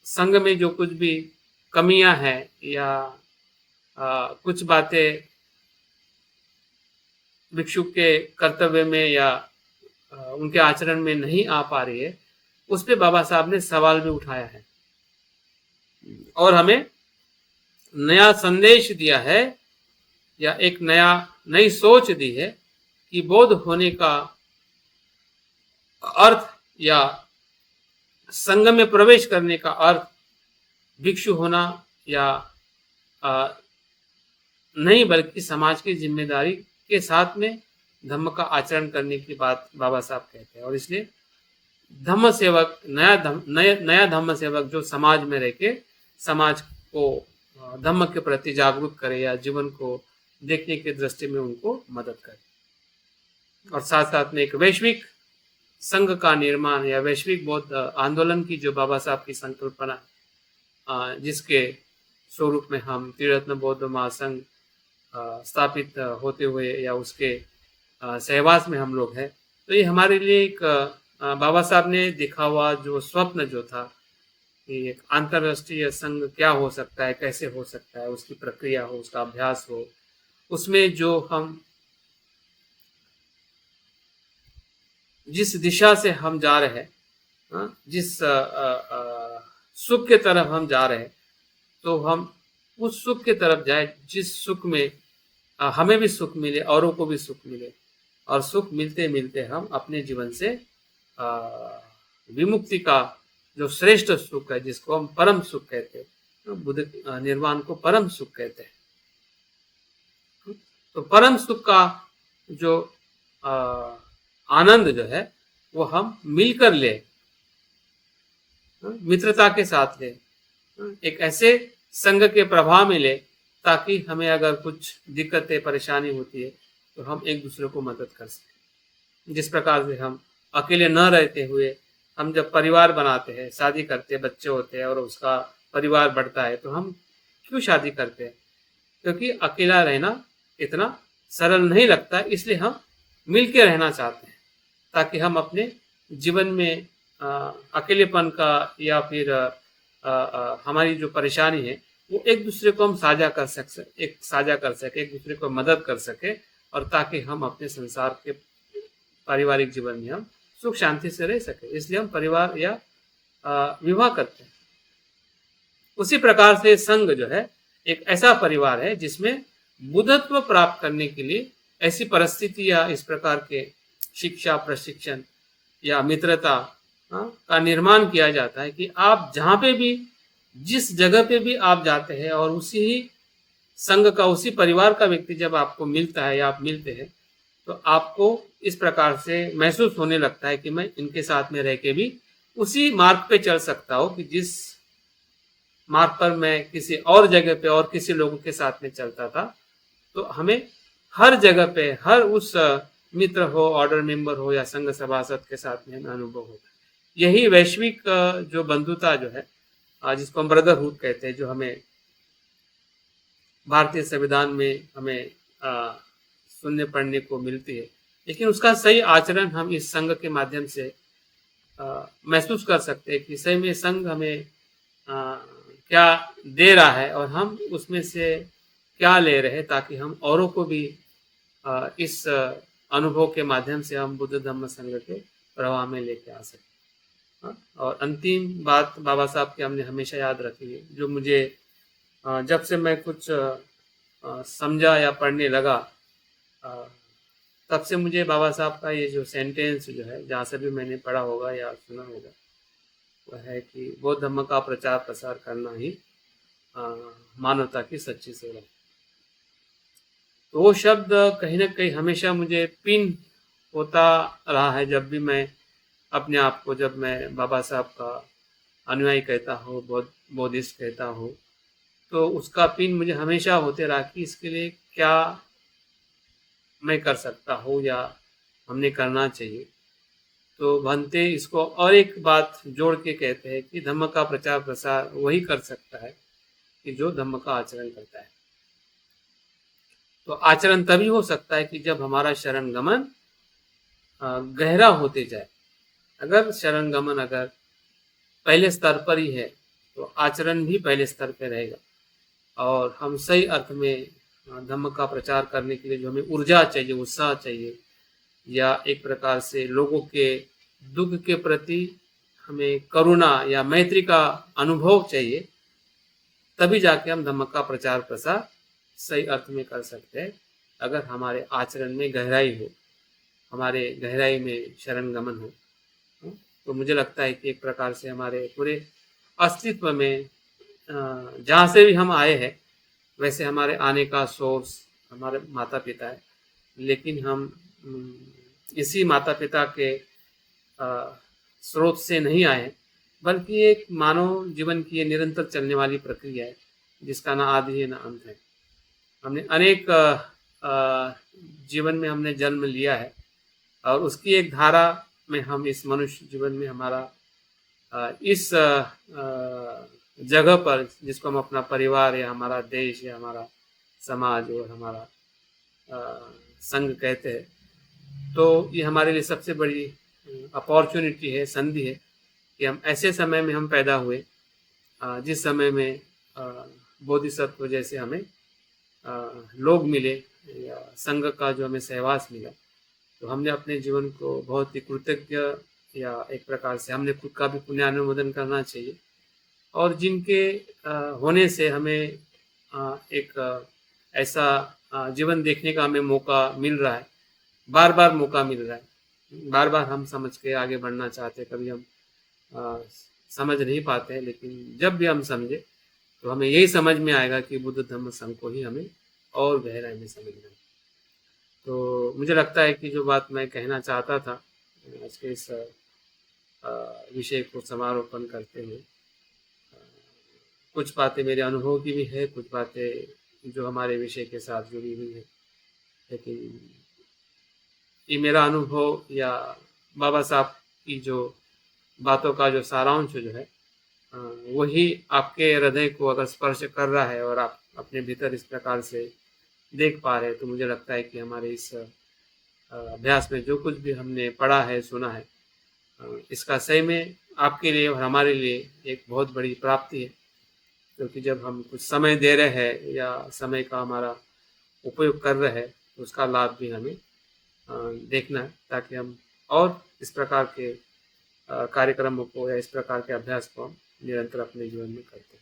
संघ में जो कुछ भी कमियां हैं या कुछ बातें भिक्षु के कर्तव्य में या उनके आचरण में नहीं आ पा रही है, उस पे बाबा साहब ने सवाल भी उठाया है और हमें नया संदेश दिया है या एक नई सोच दी है कि बौद्ध होने का अर्थ या संघ में प्रवेश करने का अर्थ भिक्षु होना या नहीं, बल्कि समाज की जिम्मेदारी के साथ में धम्म का आचरण करने की बात बाबा साहब कहते हैं। और इसलिए धम्म सेवक, नया धम्म सेवक जो समाज में रह के समाज को धम्म के प्रति जागरूक करे या जीवन को देखने की दृष्टि में उनको मदद करे, और साथ साथ में एक वैश्विक संघ का निर्माण या वैश्विक बौद्ध आंदोलन की जो बाबा साहब की संकल्पना, जिसके स्वरूप में हम त्रिरत्न बौद्ध महासंघ स्थापित होते हुए या उसके सहवास में हम लोग हैं, तो ये हमारे लिए एक बाबा साहब ने देखा हुआ जो स्वप्न जो था कि एक अंतर्राष्ट्रीय संघ क्या हो सकता है, कैसे हो सकता है, उसकी प्रक्रिया हो, उसका अभ्यास हो, उसमें जो हम जिस दिशा से हम जा रहे हैं, जिस सुख के तरफ हम जा रहे हैं, तो हम उस सुख के तरफ जाए जिस सुख में हमें भी सुख मिले, औरों को भी सुख मिले, और सुख मिलते मिलते हम अपने जीवन से विमुक्ति का जो श्रेष्ठ सुख है, जिसको हम परम सुख कहते हैं, बुद्ध निर्वाण को परम सुख कहते हैं। तो परम सुख का जो आनंद जो है वो हम मिलकर ले, मित्रता के साथ ले, एक ऐसे संघ के प्रभाव में ले, ताकि हमें अगर कुछ दिक्कतें परेशानी होती है तो हम एक दूसरे को मदद कर सकें। जिस प्रकार से हम अकेले न रहते हुए हम जब परिवार बनाते हैं, शादी करते हैं, बच्चे होते हैं और उसका परिवार बढ़ता है, तो हम क्यों शादी करते हैं? क्योंकि अकेला रहना इतना सरल नहीं लगता, इसलिए हम मिलके रहना चाहते हैं, ताकि हम अपने जीवन में अकेलेपन का या फिर हमारी जो परेशानी है वो एक दूसरे को हम साझा कर सके, एक दूसरे को मदद कर सके, और ताकि हम अपने संसार के पारिवारिक जीवन में हम सुख शांति से रह सके, इसलिए हम परिवार या विवाह करते हैं। उसी प्रकार से संघ जो है एक ऐसा परिवार है जिसमें बुद्धत्व प्राप्त करने के लिए ऐसी परिस्थिति या इस प्रकार के शिक्षा, प्रशिक्षण या मित्रता का निर्माण किया जाता है कि आप जहाँ पे भी, जिस जगह पे भी आप जाते हैं और उसी ही संघ का, उसी परिवार का व्यक्ति जब आपको मिलता है या आप मिलते हैं, तो आपको इस प्रकार से महसूस होने लगता है कि मैं इनके साथ में रह के भी उसी मार्ग पे चल सकता हूँ कि जिस मार्ग पर मैं किसी और जगह पे और किसी लोगों के साथ में चलता था। तो हमें हर जगह पे, हर उस मित्र हो, ऑर्डर मेंबर हो या संघ सभासद के साथ में हमें अनुभव होता है। यही वैश्विक जो बंधुता जो है, जिसको हम ब्रदरहुड कहते हैं, जो हमें भारतीय संविधान में हमें सुनने पढ़ने को मिलती है, लेकिन उसका सही आचरण हम इस संघ के माध्यम से महसूस कर सकते हैं कि सही में संघ हमें क्या दे रहा है और हम उसमें से क्या ले रहे हैं, ताकि हम औरों को भी इस अनुभव के माध्यम से हम बुद्ध धम्म संघ के प्रवाह में लेके आ सकें। और अंतिम बात बाबा साहब की हमने हमेशा याद रखी है, जो मुझे जब से मैं कुछ समझा या पढ़ने लगा, तब से मुझे बाबा साहब का ये जो सेंटेंस जो है, जहाँ से भी मैंने पढ़ा होगा या सुना होगा, वह है कि बौद्ध धम्म का प्रचार प्रसार करना ही मानवता की सच्ची सेवा है। तो वो शब्द कहीं ना कहीं हमेशा मुझे पिन होता रहा है, जब भी मैं अपने आप को, जब मैं बाबा साहब का अनुयायी कहता हूँ, बौद्धिस्ट कहता हूँ, तो उसका पिन मुझे हमेशा होते रहा कि इसके लिए क्या मैं कर सकता हूँ या हमने करना चाहिए। तो भंते इसको और एक बात जोड़ के कहते हैं कि धम्म का प्रचार प्रसार वही कर सकता है कि जो धम्म का आचरण करता है। तो आचरण तभी हो सकता है कि जब हमारा शरण गमन गहरा होते जाए। अगर शरण गमन अगर पहले स्तर पर ही है तो आचरण भी पहले स्तर पे रहेगा, और हम सही अर्थ में धम्म का प्रचार करने के लिए जो हमें ऊर्जा चाहिए, उत्साह चाहिए, या एक प्रकार से लोगों के दुख के प्रति हमें करुणा या मैत्री का अनुभव चाहिए, तभी जाके हम धम्म का प्रचार प्रसार सही अर्थ में कर सकते हैं। अगर हमारे आचरण में गहराई हो, हमारे गहराई में शरण गमन हो, तो मुझे लगता है कि एक प्रकार से हमारे पूरे अस्तित्व में जहाँ से भी हम आए हैं, वैसे हमारे आने का सोर्स हमारे माता पिता है, लेकिन हम इसी माता पिता के स्रोत से नहीं आए, बल्कि एक मानव जीवन की ये निरंतर चलने वाली प्रक्रिया है जिसका ना आदि है ना अंत है। हमने अनेक जीवन में हमने जन्म लिया है, और उसकी एक धारा में हम इस मनुष्य जीवन में हमारा इस जगह पर, जिसको हम अपना परिवार या हमारा देश या हमारा समाज और हमारा संघ कहते हैं, तो ये हमारे लिए सबसे बड़ी अपॉर्चुनिटी है, संधि है कि हम ऐसे समय में हम पैदा हुए जिस समय में बोधिसत्व जैसे हमें लोग मिले या संघ का जो हमें सहवास मिला। तो हमने अपने जीवन को बहुत ही कृतज्ञ, या एक प्रकार से हमने खुद का भी पुण्यानुमोदन करना चाहिए, और जिनके होने से हमें एक ऐसा जीवन देखने का हमें मौका मिल रहा है, बार बार मौका मिल रहा है। बार बार हम समझ के आगे बढ़ना चाहते हैं, कभी हम समझ नहीं पाते हैं, लेकिन जब भी हम समझे तो हमें यही समझ में आएगा कि बुद्ध धम्म संघ को ही हमें और गहराई में समझना है। तो मुझे लगता है कि जो बात मैं कहना चाहता था आज के इस विषय को समारोपण करते हुए, कुछ बातें मेरे अनुभव की भी है, कुछ बातें जो हमारे विषय के साथ जुड़ी हुई है, लेकिन ये मेरा अनुभव या बाबा साहब की जो बातों का जो सारांश जो है, वही आपके हृदय को अगर स्पर्श कर रहा है और आप अपने भीतर इस प्रकार से देख पा रहे हैं, तो मुझे लगता है कि हमारे इस अभ्यास में जो कुछ भी हमने पढ़ा है, सुना है, इसका सही में आपके लिए और हमारे लिए एक बहुत बड़ी प्राप्ति है। क्योंकि जब हम कुछ समय दे रहे हैं या समय का हमारा उपयोग कर रहे हैं, तो उसका लाभ भी हमें देखना है, ताकि हम और इस प्रकार के कार्यक्रमों को या इस प्रकार के अभ्यास को हम निरंतर अपने जीवन में करते हैं।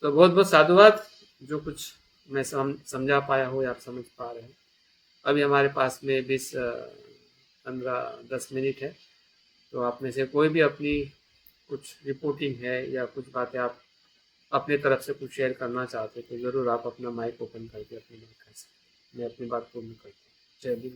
तो बहुत बहुत साधुवाद, जो कुछ मैं समझा पाया हो या आप समझ पा रहे हैं। अभी हमारे पास में 20-15-10 मिनट है, तो आप में से कोई भी अपनी कुछ रिपोर्टिंग है या कुछ बातें आप अपने तरफ से कुछ शेयर करना चाहते हैं, तो ज़रूर आप अपना माइक ओपन करके अपनी बात कर सकते हैं। मैं अपनी बात पूर्ण करता हूँ। जय भीम।